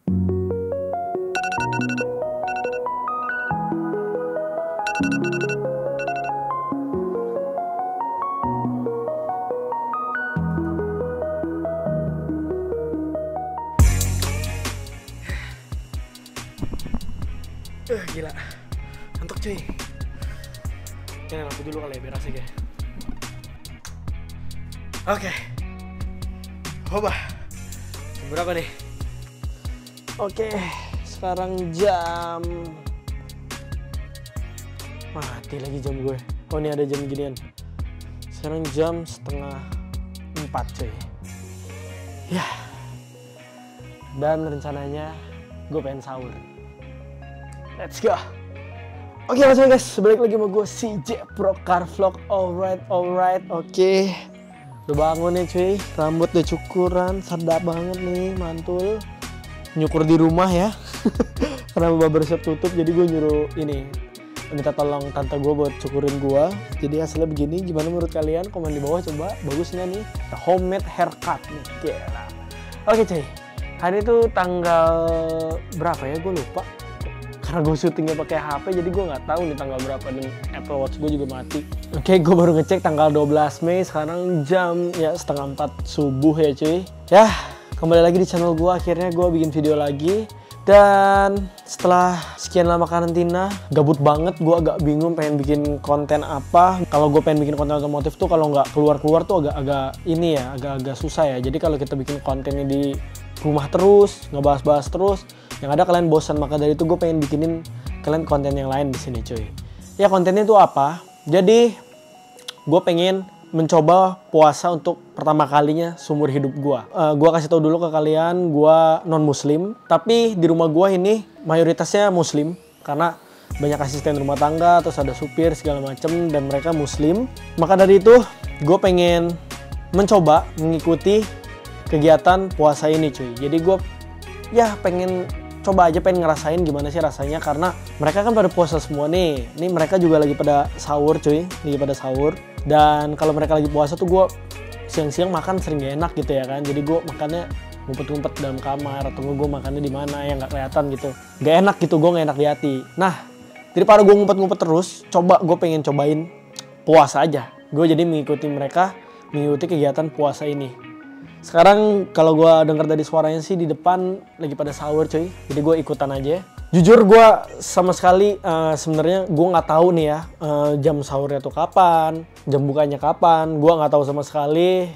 Gila, ngantuk cuy. Nyalain lampu dulu kali ya biar asik ya. Oke. Hoba. Jam berapa nih? Oke, sekarang jam... Mati lagi jam gue. Oh, ini ada jam ginian. Sekarang jam 3:30 cuy. Ya. Dan rencananya gue pengen sahur. Let's go. Oke, langsung guys, balik lagi sama gue CJ Pro Car Vlog. Alright. Oke. Udah bangun nih cuy, rambut udah cukuran, sedap banget nih, mantul. Nyukur di rumah ya. Karena barbershop tutup, jadi gue nyuruh ini, minta tolong tante gue buat cukurin gue. Jadi hasilnya begini, gimana menurut kalian? Komen di bawah coba, bagus nggak nih? Homemade haircut nih, gila. Oke cuy, hari itu tanggal berapa ya? Gue lupa. Karena gue syutingnya pakai HP, jadi gue nggak tahu nih tanggal berapa, dan Apple Watch gue juga mati. Oke, gue baru ngecek tanggal 12 Mei, sekarang jam ya 3:30 subuh ya cuy. Ya, kembali lagi di channel gue, akhirnya gue bikin video lagi. Dan setelah sekian lama karantina, gabut banget, gue agak bingung pengen bikin konten apa. Kalau gue pengen bikin konten otomotif tuh kalau nggak keluar-keluar tuh agak ini ya, agak susah ya. Jadi kalau kita bikin kontennya di rumah terus, ngebahas-bahas terus, yang ada kalian bosan. Maka dari itu gue pengen bikinin kalian konten yang lain di sini cuy. Ya, kontennya itu apa? Jadi gue pengen mencoba puasa untuk pertama kalinya seumur hidup gue. Gue kasih tahu dulu ke kalian, gue non muslim, tapi di rumah gue ini mayoritasnya muslim karena banyak asisten rumah tangga, terus ada supir segala macem, dan mereka muslim. Maka dari itu gue pengen mencoba mengikuti kegiatan puasa ini cuy. Jadi gue ya pengen coba aja, pengen ngerasain gimana sih rasanya, karena mereka kan pada puasa semua nih. Ini mereka juga lagi pada sahur cuy, lagi pada sahur. Dan kalau mereka lagi puasa tuh gue siang-siang makan sering gak enak gitu ya kan. Jadi gue makannya ngumpet-ngumpet dalam kamar, atau gue makannya di mana yang gak kelihatan gitu. Gak enak gitu, gue gak enak di hati. Nah, daripada gue ngumpet-ngumpet terus, coba gue pengen cobain puasa aja. Gue jadi mengikuti mereka, mengikuti kegiatan puasa ini. Sekarang kalau gue dengar dari suaranya sih di depan lagi pada sahur cuy. Jadi gue ikutan aja. Jujur gue sama sekali sebenarnya gue nggak tahu nih ya jam sahurnya tuh kapan, jam bukanya kapan. Gue nggak tahu sama sekali.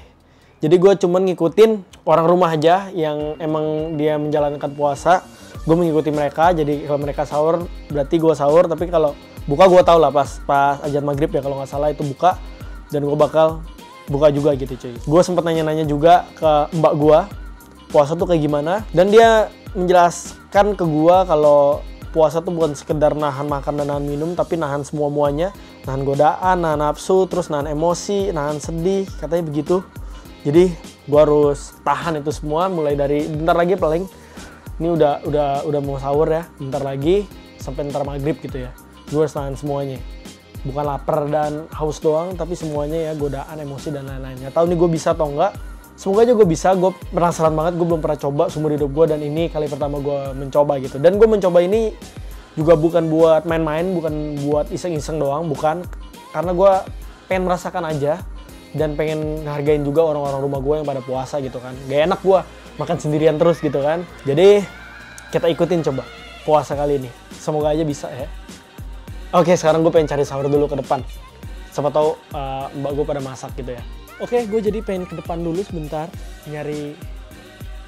Jadi gue cuman ngikutin orang rumah aja yang emang dia menjalankan puasa. Gue mengikuti mereka. Jadi kalau mereka sahur berarti gue sahur. Tapi kalau buka gue tahu lah pas azan maghrib ya kalau nggak salah itu buka. Dan gue bakal buka juga gitu cuy. Gue sempat nanya-nanya juga ke mbak gue puasa tuh kayak gimana, dan dia menjelaskan ke gue kalau puasa tuh bukan sekedar nahan makan dan nahan minum, tapi nahan semua-muanya, nahan godaan, nahan nafsu, terus nahan emosi, nahan sedih, katanya begitu. Jadi gue harus tahan itu semua, mulai dari bentar lagi paling ini udah mau sahur ya, bentar lagi sampai ntar maghrib gitu ya. Gue harus tahan semuanya. Bukan lapar dan haus doang, tapi semuanya ya, godaan, emosi, dan lain-lain. Nggak tahu nih gue bisa atau enggak. Semoga aja gue bisa. Gue penasaran banget, gue belum pernah coba seumur hidup gue, dan ini kali pertama gue mencoba gitu. Dan gue mencoba ini juga bukan buat main-main, bukan buat iseng-iseng doang, bukan. Karena gue pengen merasakan aja, dan pengen ngehargain juga orang-orang rumah gue yang pada puasa gitu kan. Gak enak gue makan sendirian terus gitu kan. Jadi kita ikutin coba puasa kali ini. Semoga aja bisa ya. Oke, sekarang gue pengen cari sahur dulu ke depan. Siapa tahu mbak gue pada masak gitu ya. Oke, gue jadi pengen ke depan dulu sebentar, nyari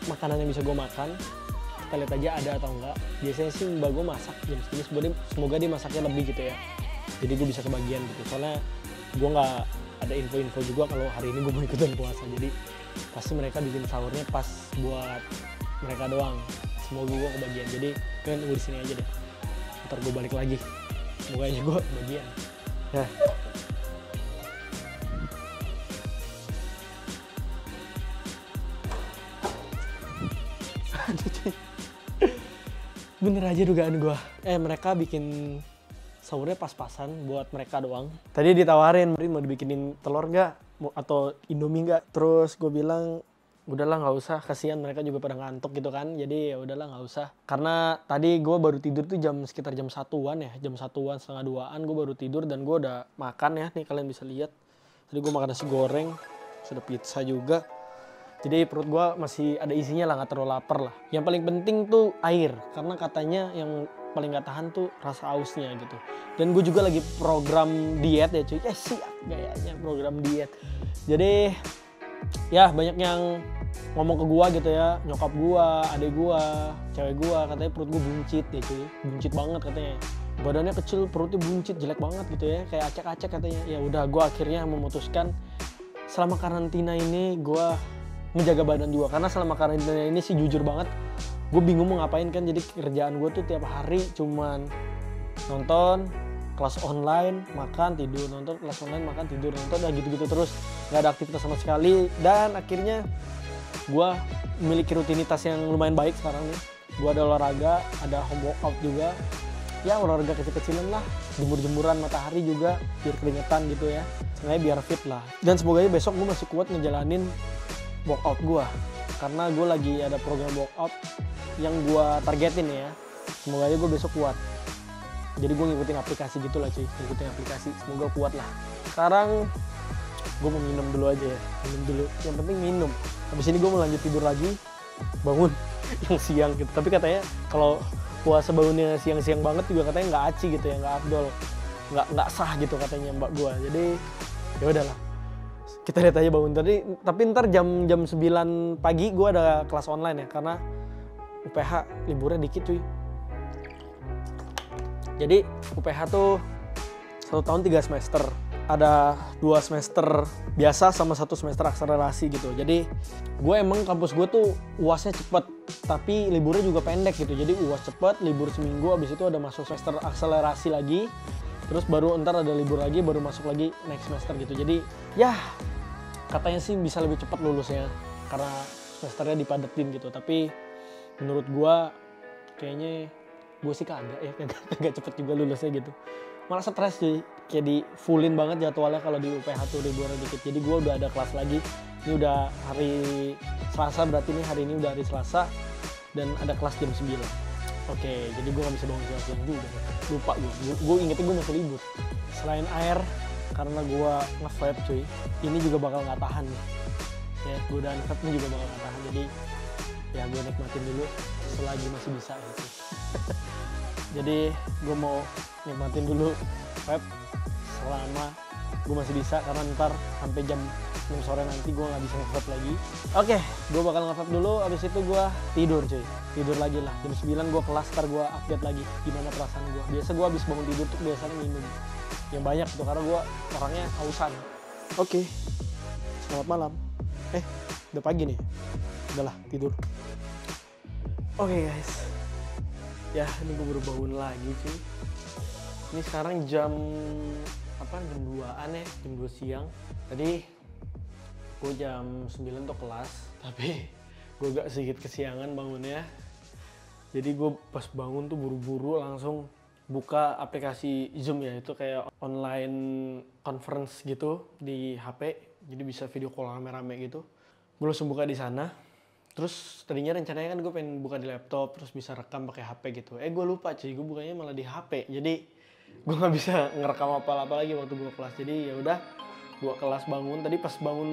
makanan yang bisa gue makan. Kita lihat aja ada atau enggak. Biasanya sih mbak gue masak jam segini, semoga dia masaknya lebih gitu ya. Jadi gue bisa kebagian gitu. Soalnya gue nggak ada info-info juga kalau hari ini gue mau ikutan puasa. Jadi pasti mereka bikin sahurnya pas buat mereka doang. Semoga gue kebagian. Jadi kalian tunggu di sini aja deh. Ntar gue balik lagi. Semoga aja gue bagian. Ya. Bener aja dugaan gue. Mereka bikin sahurnya pas-pasan buat mereka doang. Tadi ditawarin, mau dibikinin telur nggak? Atau Indomie nggak? Terus gue bilang, udahlah nggak usah, kasihan mereka juga pada ngantuk gitu kan, jadi ya udahlah nggak usah. Karena tadi gue baru tidur tuh sekitar jam 1-an ya, jam 1-an setengah 2-an gue baru tidur, dan gue udah makan ya, nih kalian bisa lihat. Tadi gue makan nasi goreng, sudah pizza juga. Jadi perut gue masih ada isinya lah, nggak terlalu lapar lah. Yang paling penting tuh air, karena katanya yang paling nggak tahan tuh rasa ausnya gitu. Dan gue juga lagi program diet ya cuy. Siap gayanya program diet. Jadi ya banyak yang ngomong ke gue gitu ya, nyokap gue, adek gue, cewek gue, katanya perut gue buncit ya cuy. Buncit banget katanya. Badannya kecil, perutnya buncit, jelek banget gitu ya, kayak acak-acak katanya. Ya udah, gue akhirnya memutuskan selama karantina ini gue menjaga badan juga, karena selama karantina ini sih jujur banget gue bingung mau ngapain kan. Jadi kerjaan gue tuh tiap hari cuman nonton, kelas online, makan, tidur, nonton, kelas online, makan, tidur, nonton, udah gitu-gitu terus, gak ada aktivitas sama sekali. Dan akhirnya gue memiliki rutinitas yang lumayan baik sekarang nih. Gue ada olahraga, ada home workout juga, ya olahraga kecil-kecilan lah, jemur-jemuran matahari juga biar keringetan gitu ya, sebenarnya biar fit lah. Dan semoga besok gue masih kuat ngejalanin workout gue, karena gue lagi ada program workout yang gue targetin ya. Semoga aja gue besok kuat. Jadi gue ngikutin aplikasi gitu lah cuy, ngikutin aplikasi, semoga kuat lah. Sekarang gue mau minum dulu aja ya, minum dulu, yang penting minum. Habis ini gue mau lanjut tidur lagi, bangun yang siang gitu. Tapi katanya kalau puasa bangunnya siang-siang banget juga katanya nggak aci gitu ya, nggak afdol, nggak sah gitu katanya mbak gue. Jadi ya udahlah, kita lihat aja bangun tadi. Tapi ntar jam 9 pagi gue ada kelas online ya, karena UPH liburnya dikit cuy. Jadi UPH tuh 1 tahun 3 semester, ada 2 semester biasa sama 1 semester akselerasi gitu. Jadi gue emang kampus gue tuh UASnya cepet, tapi liburnya juga pendek gitu. Jadi UAS cepet, libur seminggu, abis itu ada masuk semester akselerasi lagi, terus baru ntar ada libur lagi, baru masuk lagi next semester gitu. Jadi ya katanya sih bisa lebih cepat lulusnya karena semesternya dipadetin gitu. Tapi menurut gue kayaknya gue sih kagak ya, kagak cepet juga lulusnya gitu. Malah stres sih, kayak di fullin banget jadwalnya kalau di UPH tuh liburnya dikit. Jadi gue udah ada kelas lagi, ini udah hari Selasa, berarti nih hari ini udah hari Selasa, dan ada kelas jam 9. Oke, jadi gue gak bisa bangun siang-siang juga, lupa gue ingetnya gue masih libur. Selain air, karena gue nge-vape cuy, ini juga bakal gak tahan nih ya, godaan vape ini juga bakal gak tahan. Jadi ya gue nikmatin dulu selagi masih bisa gitu. Jadi gue mau nikmatin dulu vape selama gue masih bisa, karena ntar sampai jam 6 sore nanti gue nggak bisa nge-vape lagi. Oke, gue bakal nge-vape dulu, abis itu gue tidur cuy, tidur lagi lah. Jam 9 gue kelas, ntar gue update lagi gimana perasaan gue. Biasa gue abis bangun tidur tuh biasanya minum yang banyak tuh, karena gue orangnya hausan. Oke, selamat malam. Udah pagi nih, udahlah tidur. Oke guys, ya ini gue baru bangun lagi cuy. Ini sekarang jam 2-an ya, jam 2 siang. Tadi gue jam 9 tuh kelas, tapi gue agak sedikit kesiangan bangunnya. Jadi gue pas bangun tuh buru-buru langsung buka aplikasi Zoom ya, itu kayak online conference gitu di HP. Jadi bisa video call rame-rame gitu. Gue langsung buka di sana. Terus tadinya rencananya kan gue pengen buka di laptop, terus bisa rekam pakai HP gitu. Gue lupa cuy, gue bukanya malah di HP. Jadi gue nggak bisa ngerekam apa-apa lagi waktu gue kelas. Jadi ya udah, gue kelas bangun. Tadi pas bangun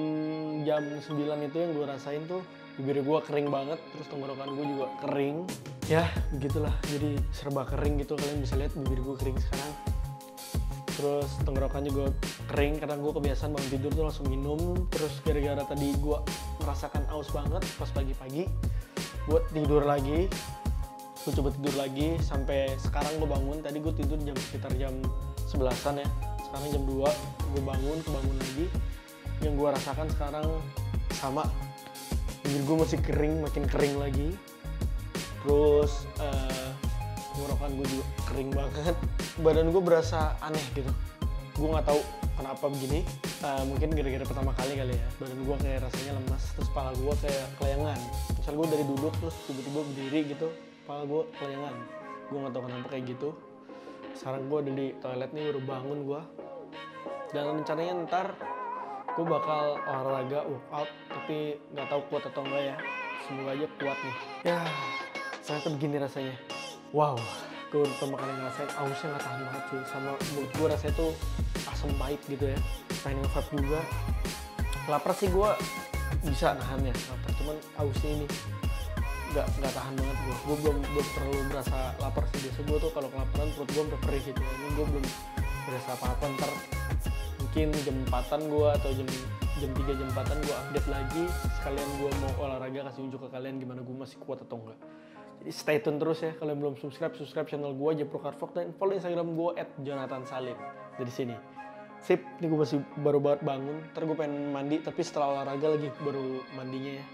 jam 9 itu yang gue rasain tuh bibir gue kering banget, terus tenggorokan gue juga kering. Ya begitulah, jadi serba kering gitu. Kalian bisa lihat bibir gue kering sekarang. Terus tenggorokan juga kering karena gue kebiasaan bangun tidur tuh langsung minum. Terus gara-gara tadi gue merasakan aus banget pas pagi-pagi, gue tidur lagi. Gue coba tidur lagi sampai sekarang gue bangun. Tadi gue tidur sekitar jam 11-an ya, sekarang jam 2 gue kebangun lagi. Yang gue rasakan sekarang sama, bibir gue masih kering, makin kering lagi. Terus tenggorokan gue juga kering banget. Badan gue berasa aneh gitu, gue nggak tahu kenapa begini. Mungkin gara-gara pertama kali ya, badan gue kayak rasanya lemas. Terus kepala gue kayak kelayangan. Misal gue dari duduk terus tiba-tiba berdiri gitu, kepala gue kelayangan. Gue nggak tahu kenapa kayak gitu. Sekarang gue ada di toilet nih, baru bangun gue. Dan rencananya ntar gue bakal olahraga workout, tapi nggak tahu kuat atau enggak ya. Semoga aja kuat nih. Ya, ternyata begini rasanya. Wow, gue pertama kali ngerasain ausnya nggak tahan banget cuy. Sama mulut gue rasanya tuh asam pahit gitu ya. Pengen nge-vape juga. Lapar sih gue bisa nahan ya, lapar. Cuman ausnya ini nggak tahan banget gue. Gue belum terlalu berasa lapar sih. Biasa gue tuh kalau kelaparan perut gue sampai perih gitu. Ini gue belum berasa apa-apa. Ntar mungkin jam 4-an gue atau jam 3 jam 4-an gue update lagi. Sekalian gue mau olahraga, kasih unjuk ke kalian gimana gue masih kuat atau enggak. Jadi stay tune terus ya. Kalian belum subscribe channel gue Jepro Carvlog, dan follow Instagram gue @jonathansalim. Dari sini. Sip, ini gue masih baru banget bangun. Ntar gue pengen mandi, tapi setelah olahraga lagi baru mandinya ya.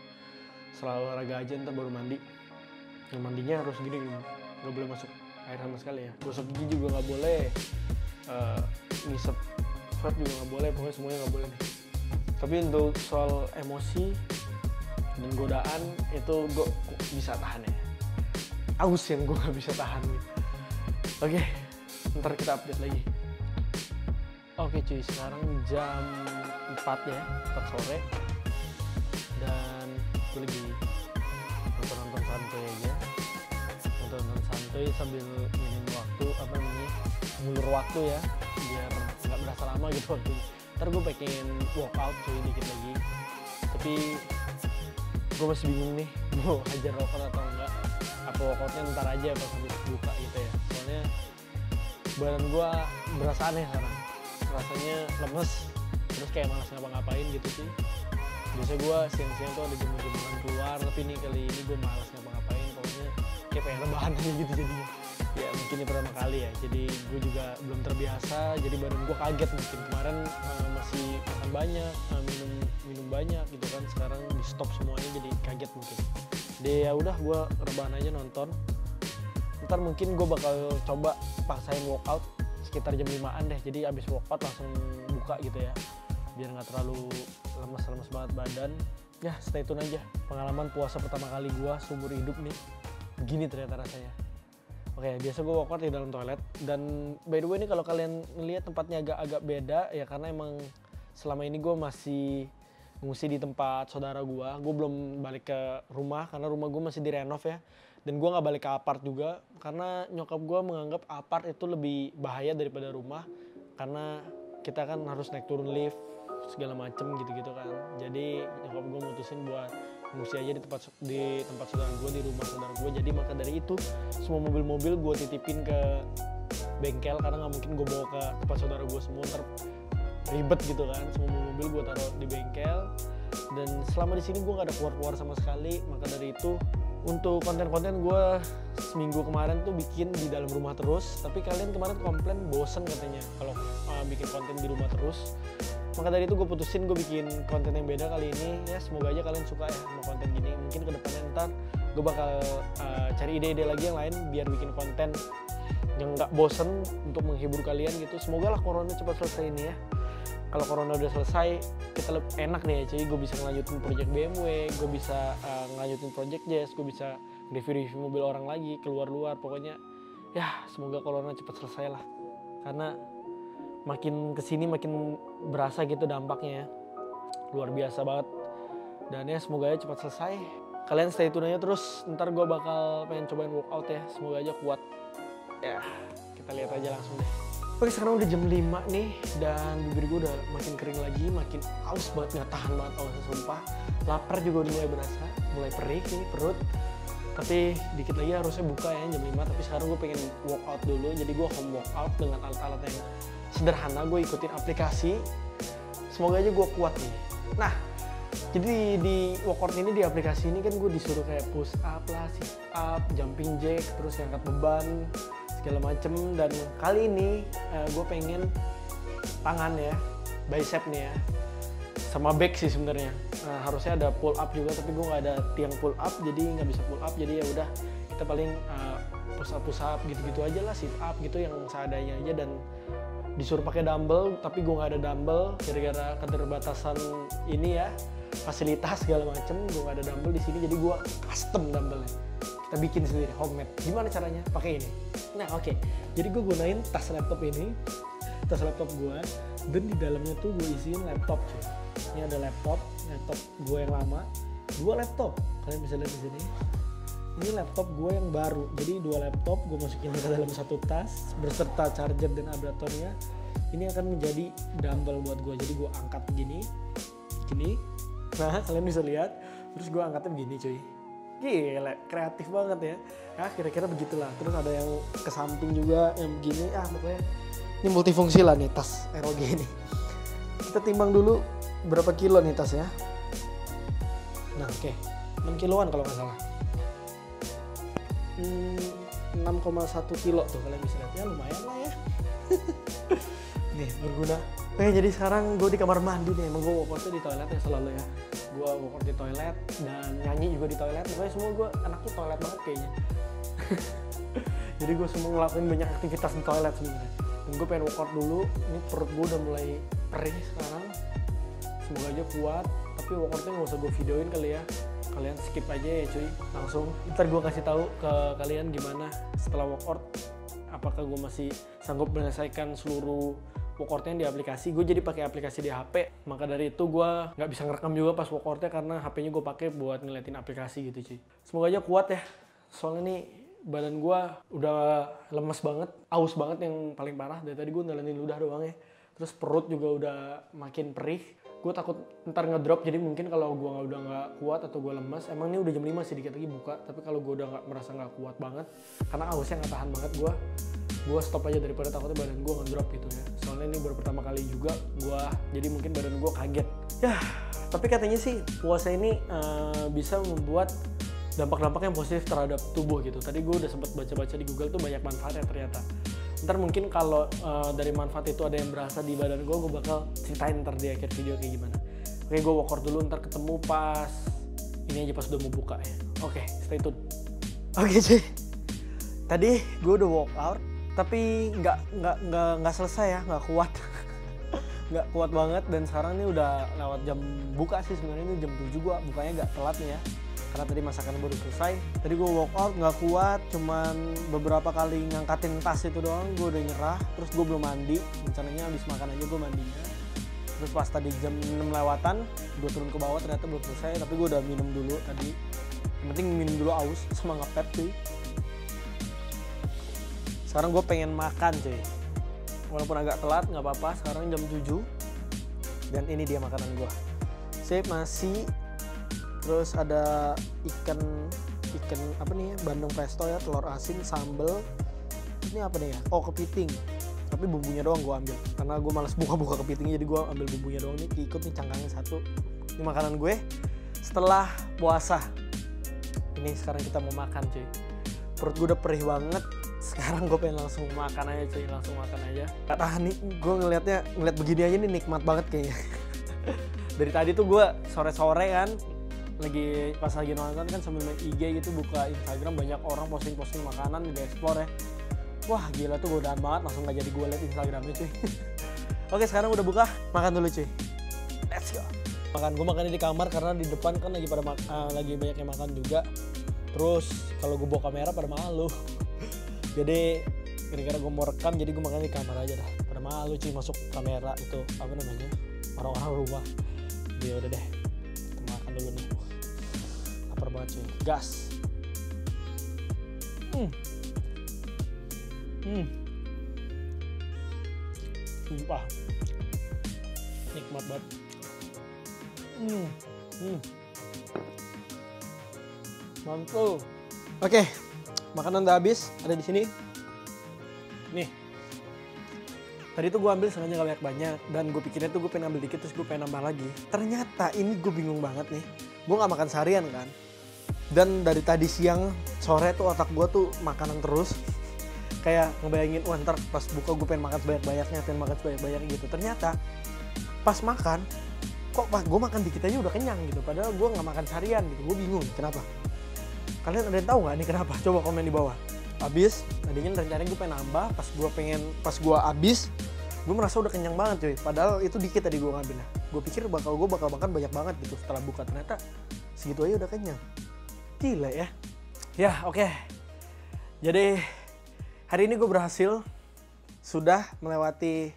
Setelah olahraga aja ntar baru mandi. Yang mandinya harus gini, nggak boleh masuk air sama sekali ya. Gosok gigi juga nggak boleh. Ngisep vape juga nggak boleh. Pokoknya semuanya nggak boleh nih. Tapi untuk soal emosi dan godaan itu gue bisa tahan ya. Aus yang gue nggak bisa tahan gitu. Oke, ntar kita update lagi. Oke cuy, sekarang jam 4 ya, 4 sore. Dan gue lagi nonton santai aja. Nonton santai sambil nginin waktu, ngulur waktu ya. Biar nggak berasa lama gitu waktunya. Ntar gue pengen workout cuy dikit lagi. Tapi gue masih bingung nih, mau hajar workout atau enggak. Apa workoutnya ntar aja pas habis buka gitu ya. Soalnya badan gue berasa aneh sekarang. Rasanya lemes, terus kayak malas ngapa-ngapain gitu sih. Biasanya gue siang-siang tuh ada jemur-jemuran keluar, tapi kali ini gue malas ngapa-ngapain. Pokoknya kayak pengen rebahan aja gitu jadinya. Ya mungkin ini pertama kali ya, jadi gue juga belum terbiasa, jadi badan gue kaget mungkin. Kemarin masih makan banyak, minum banyak gitu kan, sekarang di stop semuanya jadi kaget mungkin. Jadi ya udah, gue rebahan aja nonton. Ntar mungkin gue bakal coba paksain workout sekitar jam 5-an deh, jadi abis workout langsung buka gitu ya, biar nggak terlalu lemes banget badan. Ya stay tune aja, pengalaman puasa pertama kali gue seumur hidup nih, begini ternyata rasanya. Oke, biasa gue workout di dalam toilet, dan by the way ini kalau kalian ngeliat tempatnya agak beda ya, karena emang selama ini gue masih ngungsi di tempat saudara gue belum balik ke rumah karena rumah gue masih direnov ya. Dan gue gak balik ke apart juga karena nyokap gue menganggap apart itu lebih bahaya daripada rumah, karena kita kan harus naik turun lift segala macem gitu-gitu kan. Jadi nyokap gue mutusin buat ngungsi aja di tempat saudara gue, di rumah saudara gue. Jadi maka dari itu semua mobil-mobil gue titipin ke bengkel, karena gak mungkin gue bawa ke tempat saudara gue semua, ntar ribet gitu kan. Semua mobil gue taruh di bengkel, dan selama di sini gue gak ada keluar-keluar sama sekali. Maka dari itu untuk konten-konten gue seminggu kemarin tuh bikin di dalam rumah terus, tapi kalian kemarin komplain bosen katanya kalau bikin konten di rumah terus. Maka dari itu gue putusin gue bikin konten yang beda kali ini ya. Semoga aja kalian suka ya sama konten gini. Mungkin kedepannya ntar gue bakal cari ide-ide lagi yang lain biar bikin konten yang nggak bosen untuk menghibur kalian gitu. Semoga lah corona cepat selesai ini ya. Kalau corona udah selesai, kita lebih enak nih ya cuy. Gue bisa ngelanjutin project BMW, gue bisa ngelanjutin project Jazz, gue bisa review mobil orang lagi, keluar-luar. Pokoknya ya semoga corona cepat selesai lah. Karena makin kesini makin berasa gitu dampaknya ya. Luar biasa banget. Dan ya semoga aja cepat selesai. Kalian stay tune aja terus, ntar gue bakal pengen cobain workout ya. Semoga aja kuat. Ya kita lihat aja langsung deh. Oke, sekarang udah jam 5 nih, dan bibir gue udah makin kering lagi, makin aus banget, gak tahan banget ausnya sumpah. Lapar juga udah mulai berasa, mulai perih nih perut. Tapi dikit lagi harusnya buka ya jam 5, tapi sekarang gue pengen workout dulu. Jadi gue home workout dengan alat-alat yang sederhana, gue ikutin aplikasi. Semoga aja gue kuat nih. Nah, jadi di workout ini, di aplikasi ini kan gue disuruh kayak push up lah, sit up, jumping jack, terus angkat beban, segala macem. Dan kali ini gue pengen tangan ya, bicep nih ya, sama back sih sebenarnya. Harusnya ada pull up juga, tapi gue nggak ada tiang pull up, jadi nggak bisa pull up. Jadi ya udah, kita paling push up gitu-gitu aja lah, sit up gitu yang seadanya aja. Dan disuruh pakai dumbbell, tapi gue nggak ada dumbbell gara-gara keterbatasan ini ya, fasilitas segala macem. Gue nggak ada dumbbell di sini, jadi gue custom dumbbellnya. Kita bikin sendiri, homemade. Gimana caranya? Pakai ini. Nah oke, jadi gue gunain tas laptop ini, tas laptop gue, dan di dalamnya tuh gue isiin laptop cuy. Ini ada laptop gue yang lama, 2 laptop kalian bisa lihat di sini. Ini laptop gue yang baru, jadi 2 laptop gue masukin ke dalam satu tas berserta charger dan adaptornya. Ini akan menjadi dumbbell buat gue, jadi gue angkat gini. Nah kalian bisa lihat, terus gue angkatnya begini cuy. Gila, kreatif banget ya. Nah kira-kira begitulah. Terus ada yang ke samping juga yang begini. Pokoknya ini multifungsi lah nih tas ROG ini. Kita timbang dulu berapa kilo nih tas ya. Nah oke, 6 kiloan kalau nggak salah. 6,1 kilo tuh kalian bisa lihat ya, lumayan lah ya. Nih berguna. Oke jadi sekarang gue di kamar mandi nih. Emang gue workoutnya di toilet ya selalu ya. Gue workout di toilet dan nyanyi juga di toilet. Pokoknya semua gue anaknya toilet banget kayaknya. Jadi gue semua ngelakuin banyak aktivitas di toilet sebenarnya. Dan gue pengen workout dulu. Ini perut gue udah mulai perih sekarang. Semoga aja kuat. Tapi workoutnya nggak usah gue videoin kali ya. Kalian skip aja ya cuy. Langsung. Ntar gue kasih tahu ke kalian gimana setelah workout. Apakah gue masih sanggup menyelesaikan seluruh workoutnya di aplikasi. Gue jadi pakai aplikasi di HP, maka dari itu gue nggak bisa ngerekam juga pas workoutnya karena HP-nya gue pakai buat ngeliatin aplikasi gitu cuy. Semoga aja kuat ya, soalnya nih badan gue udah lemes banget, aus banget yang paling parah. Dari tadi gue ngelanin ludah doang ya, terus perut juga udah makin perih. Gue takut ntar ngedrop, jadi mungkin kalau gue udah nggak kuat atau gue lemas, emang ini udah jam 5 sih, dikit lagi buka, tapi kalau gue udah merasa nggak kuat banget karena ausnya nggak tahan banget, gue stop aja daripada takutnya badan gue ngedrop gitu ya. Soalnya ini baru pertama kali juga gue, jadi mungkin badan gue kaget ya. Tapi katanya sih puasa ini bisa membuat dampak-dampak yang positif terhadap tubuh gitu. Tadi gue udah sempat baca-baca di Google tuh banyak manfaatnya ternyata. Ntar mungkin kalau dari manfaat itu ada yang berasa di badan gue bakal ceritain ntar di akhir video kayak gimana. Oke, gue workout dulu, ntar ketemu pas ini aja, pas udah mau buka ya. Oke, stay tune. Oke cuy, tadi gue udah workout tapi nggak selesai ya, nggak kuat. Nggak kuat banget, dan sekarang ini udah lewat jam buka sih sebenarnya. Ini jam 7 gue bukanya nggak telat nih ya, karena tadi masakan baru selesai. Tadi gue workout nggak kuat, cuman beberapa kali ngangkatin tas itu doang, gue udah nyerah. Terus gue belum mandi, rencananya habis makan aja gue mandinya. Terus pas tadi jam 6 lewatan, gue turun ke bawah, ternyata belum selesai, tapi gue udah minum dulu tadi. Yang penting minum dulu aus sama ngepet cuy. Sekarang gue pengen makan cuy, walaupun agak telat nggak apa-apa. Sekarang jam 7 dan ini dia makanan gue. Sip, nasi, terus ada ikan apa nih ya, bandeng pesto ya, telur asin, sambel. Ini apa nih ya, oh kepiting, tapi bumbunya doang gue ambil karena gue males buka-buka kepitingnya, jadi gue ambil bumbunya doang. Nih ikut nih cangkangnya satu. Ini makanan gue setelah puasa. Ini sekarang kita mau makan cuy. Perut gue udah perih banget. Sekarang gue pengen langsung makan aja cuy, langsung makan aja. Gak tahan nih, gue ngeliat begini aja nih nikmat banget kayaknya. Dari tadi tuh gue sore-sore kan, pas lagi nonton kan sambil main IG gitu, buka Instagram, banyak orang posting-posting makanan, juga explore ya. Wah gila tuh, godaan banget, langsung gak jadi gue liat Instagramnya cuy. Oke, sekarang udah buka, makan dulu cuy. Let's go. Gue makannya di kamar karena di depan kan lagi banyak yang makan juga. Terus kalau gue bawa kamera pada malu. Jadi kira-kira gue mau rekam, jadi gue makan di kamar aja dah. Pada malu cuy masuk kamera itu, apa namanya, orang-orang rumah. Jadi udah deh, kita makan dulu nih. Lapar banget cuy, gas. Sumpah nikmat banget. Mantul. Oke, makanan udah habis, ada di sini. Nih. Tadi tuh gue ambil sengaja gak banyak, dan gue pikirnya tuh gue pengen ambil dikit terus gue pengen nambah lagi. Ternyata ini gue bingung banget nih. Gue gak makan seharian kan. Dan dari tadi siang, sore tuh otak gue tuh makanan terus. Kayak ngebayangin, wah ntar pas buka gue pengen makan sebanyak-banyaknya gitu. Ternyata pas makan, kok gue makan dikit aja udah kenyang gitu. Padahal gue gak makan seharian gitu. Gue bingung kenapa. Kalian ada yang tahu nggak nih kenapa? Coba komen di bawah. Abis, tadinya rencananya gue pengen nambah, pas gue abis, gue merasa udah kenyang banget cuy. Padahal itu dikit tadi gue ngambilnya. Gue pikir gue bakal makan banyak banget gitu setelah buka, ternyata segitu aja udah kenyang. Gila ya. Ya oke. Jadi hari ini gue berhasil sudah melewati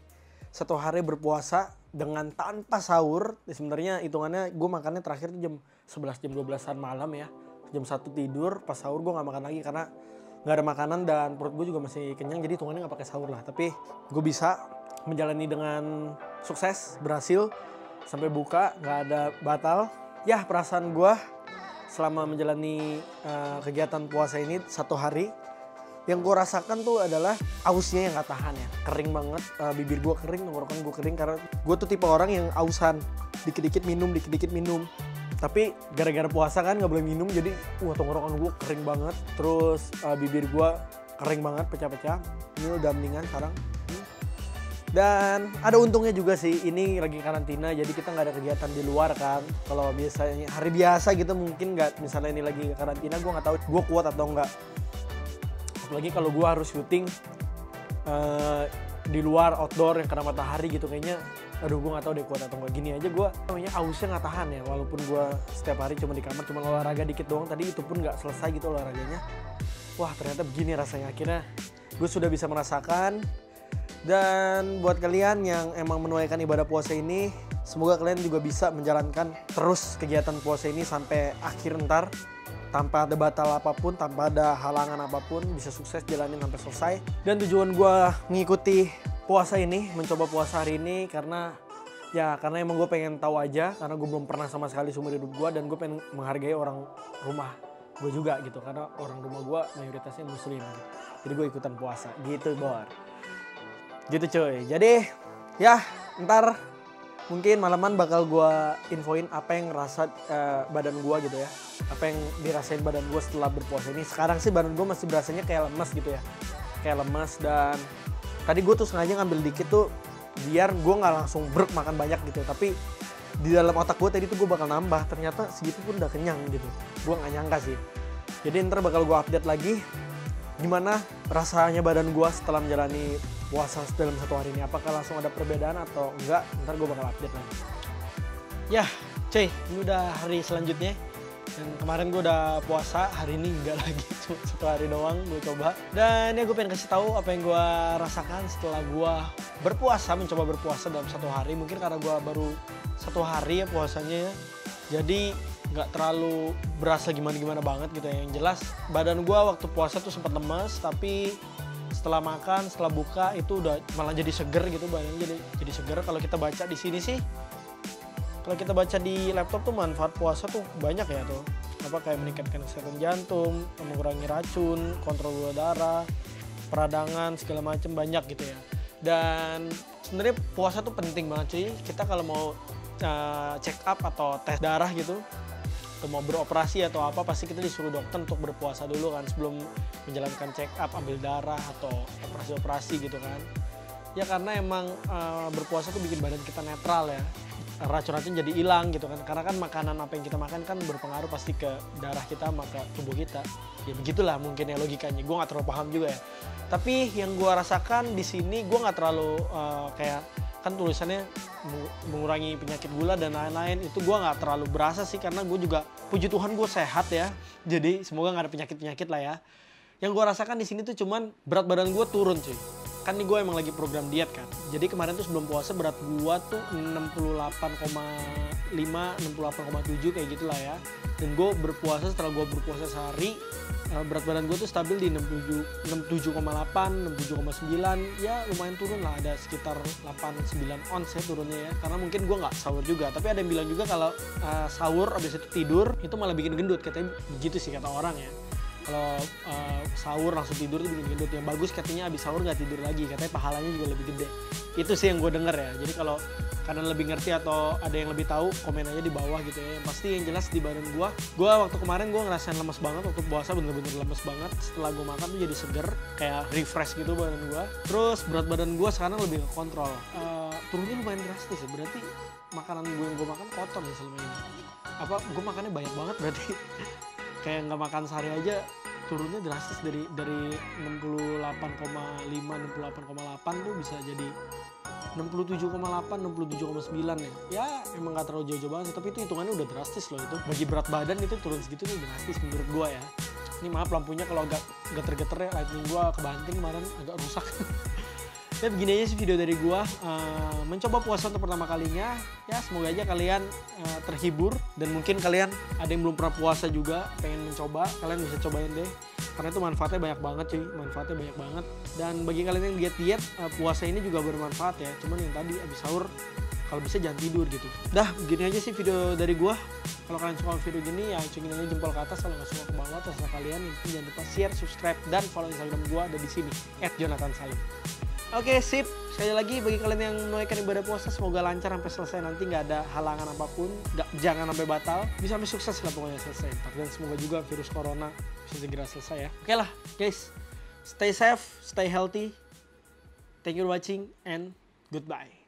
1 hari berpuasa dengan tanpa sahur. Sebenarnya hitungannya gue makannya terakhir tuh jam 11 jam 12-an malam ya. Jam 1 tidur, pas sahur gue gak makan lagi karena gak ada makanan dan perut gue juga masih kenyang, jadi hitungannya gak pakai sahur lah. Tapi gue bisa menjalani dengan sukses, berhasil sampai buka, gak ada batal. Ya, perasaan gue selama menjalani kegiatan puasa ini 1 hari, yang gue rasakan tuh adalah ausnya yang gak tahan ya. Kering banget, bibir gue kering, tenggorokan gue kering. Karena gue tuh tipe orang yang ausan, dikit-dikit minum. Tapi gara-gara puasa kan gak boleh minum, jadi tenggorokan gue kering banget. Terus bibir gue kering banget, pecah-pecah. Ini udah mendingan sekarang. Dan ada untungnya juga sih, ini lagi karantina, jadi kita nggak ada kegiatan di luar kan. Kalau biasanya hari biasa gitu mungkin nggak, misalnya ini lagi karantina, gue nggak tahu gue kuat atau nggak. Apalagi kalau gue harus syuting di luar outdoor yang kena matahari gitu, kayaknya aduh gue nggak tahu deh kuat atau nggak. Gini aja gue namanya ausnya nggak tahan ya, walaupun gue setiap hari cuma di kamar, cuma olahraga dikit doang tadi, itu pun nggak selesai gitu olahraganya. Wah ternyata begini rasanya. Akhirnya gue sudah bisa merasakan. Dan buat kalian yang emang menunaikan ibadah puasa ini, semoga kalian juga bisa menjalankan terus kegiatan puasa ini sampai akhir ntar, tanpa ada batal apapun, tanpa ada halangan apapun, bisa sukses jalanin sampai selesai. Dan tujuan gue mengikuti puasa ini, mencoba puasa hari ini karena emang gue pengen tahu aja, karena gue belum pernah sama sekali seumur hidup gue, dan gue pengen menghargai orang rumah gue juga gitu, karena orang rumah gue mayoritasnya muslim gitu. Jadi gue ikutan puasa gitu Bor. Gitu cuy. Jadi ya ntar mungkin malaman bakal gue infoin apa yang ngerasa badan gue gitu ya. Apa yang dirasain badan gue setelah berpuasa ini. Sekarang sih badan gue masih berasanya kayak lemas gitu ya. Kayak lemas, dan tadi gue tuh sengaja ngambil dikit tuh biar gue gak langsung brek makan banyak gitu. Tapi di dalam otak gue tadi tuh gue bakal nambah. Ternyata segitu pun udah kenyang gitu. Gue gak nyangka sih. Jadi ntar bakal gue update lagi gimana rasanya badan gue setelah menjalani puasa dalam 1 hari ini. Apakah langsung ada perbedaan atau enggak, ntar gue bakal update lagi. Ya cuy, ini udah hari selanjutnya. Dan kemarin gue udah puasa, hari ini enggak lagi, cuma 1 hari doang gue coba. Dan ya gue pengen kasih tahu apa yang gue rasakan setelah gue berpuasa, mencoba berpuasa dalam 1 hari. Mungkin karena gue baru 1 hari ya puasanya ya, jadi nggak terlalu berasa gimana-gimana banget gitu ya. Yang jelas badan gue waktu puasa tuh sempat lemas, tapi setelah makan, setelah buka itu udah malah jadi seger gitu, badannya jadi seger. Kalau kita baca di sini sih, kalau kita baca di laptop tuh manfaat puasa tuh banyak ya tuh. Apa kayak meningkatkan kesehatan jantung, mengurangi racun, kontrol gula darah, peradangan segala macam, banyak gitu ya. Dan sebenarnya puasa tuh penting banget cuy. Kita kalau mau check up atau tes darah gitu, atau mau beroperasi atau apa, pasti kita disuruh dokter untuk berpuasa dulu kan sebelum menjalankan check up, ambil darah atau operasi-operasi gitu kan. Ya karena emang berpuasa tuh bikin badan kita netral ya, racun-racun jadi hilang gitu kan. Karena kan makanan apa yang kita makan kan berpengaruh pasti ke darah kita, maka tubuh kita. Ya begitulah mungkin ya logikanya, gue gak terlalu paham juga ya. Tapi yang gue rasakan di sini, gue gak terlalu kayak, kan tulisannya mengurangi penyakit gula dan lain-lain, itu gue nggak terlalu berasa sih, karena gue juga puji Tuhan gue sehat ya, jadi semoga nggak ada penyakit-penyakit lah ya. Yang gue rasakan di sini tuh cuman berat badan gue turun cuy, kan nih gue emang lagi program diet kan. Jadi kemarin tuh sebelum puasa berat gue tuh 68,5, 68,7 kayak gitulah ya. Dan gue berpuasa, setelah gue berpuasa sehari, berat badan gue tuh stabil di 67,8, 67,9, ya lumayan turun lah, ada sekitar 8-9 ons ya turunnya ya. Karena mungkin gue nggak sahur juga, tapi ada yang bilang juga kalau sahur abis itu tidur itu malah bikin gendut, katanya begitu sih kata orang ya. Kalau sahur langsung tidur itu bikin gendut. Yang bagus katanya abis sahur nggak tidur lagi, katanya pahalanya juga lebih gede. Itu sih yang gue denger ya. Jadi kalau kalian lebih ngerti atau ada yang lebih tahu, komen aja di bawah gitu ya. Yang pasti yang jelas di badan gue waktu kemarin gue ngerasain lemes banget waktu puasa, bener-bener lemes banget. Setelah gue makan tuh jadi seger, kayak refresh gitu badan gue. Terus berat badan gue sekarang lebih ke kontrol. Turunnya lumayan drastis ya, berarti makanan yang gue makan kotor ya selama ini. Apa gue makannya banyak banget berarti. Kayak nggak makan sehari aja turunnya drastis, dari 68,5, 68,8 tuh bisa jadi 67,8, 67,9 ya. Ya emang gak terlalu jauh-jauh banget, tapi itu hitungannya udah drastis loh itu. Bagi berat badan itu turun segitu tuh drastis menurut gua ya. Ini maaf lampunya kalau agak geter-geter ya, lighting gua kebanting kemarin agak rusak. Ya begini aja sih video dari gua, mencoba puasa untuk pertama kalinya. Ya semoga aja kalian terhibur, dan mungkin kalian ada yang belum pernah puasa juga pengen mencoba, kalian bisa cobain deh. Karena itu manfaatnya banyak banget cuy, manfaatnya banyak banget. Dan bagi kalian yang diet-diet, puasa ini juga bermanfaat ya. Cuman yang tadi abis sahur kalau bisa jangan tidur gitu. Dah begini aja sih video dari gua. Kalau kalian suka video gini ya cungin aja jempol ke atas, kalau nggak suka ke bawah, terserah kalian. Intinya jangan lupa share, subscribe, dan follow Instagram gua ada di sini @jonathansalim. Oke, sip. Sekali lagi bagi kalian yang menunaikan ibadah puasa, semoga lancar sampai selesai nanti, nggak ada halangan apapun, jangan sampai batal, bisa sampai sukses lah pokoknya selesai. Dan semoga juga virus corona bisa segera selesai ya. Oke lah, guys. Stay safe, stay healthy. Thank you for watching and goodbye.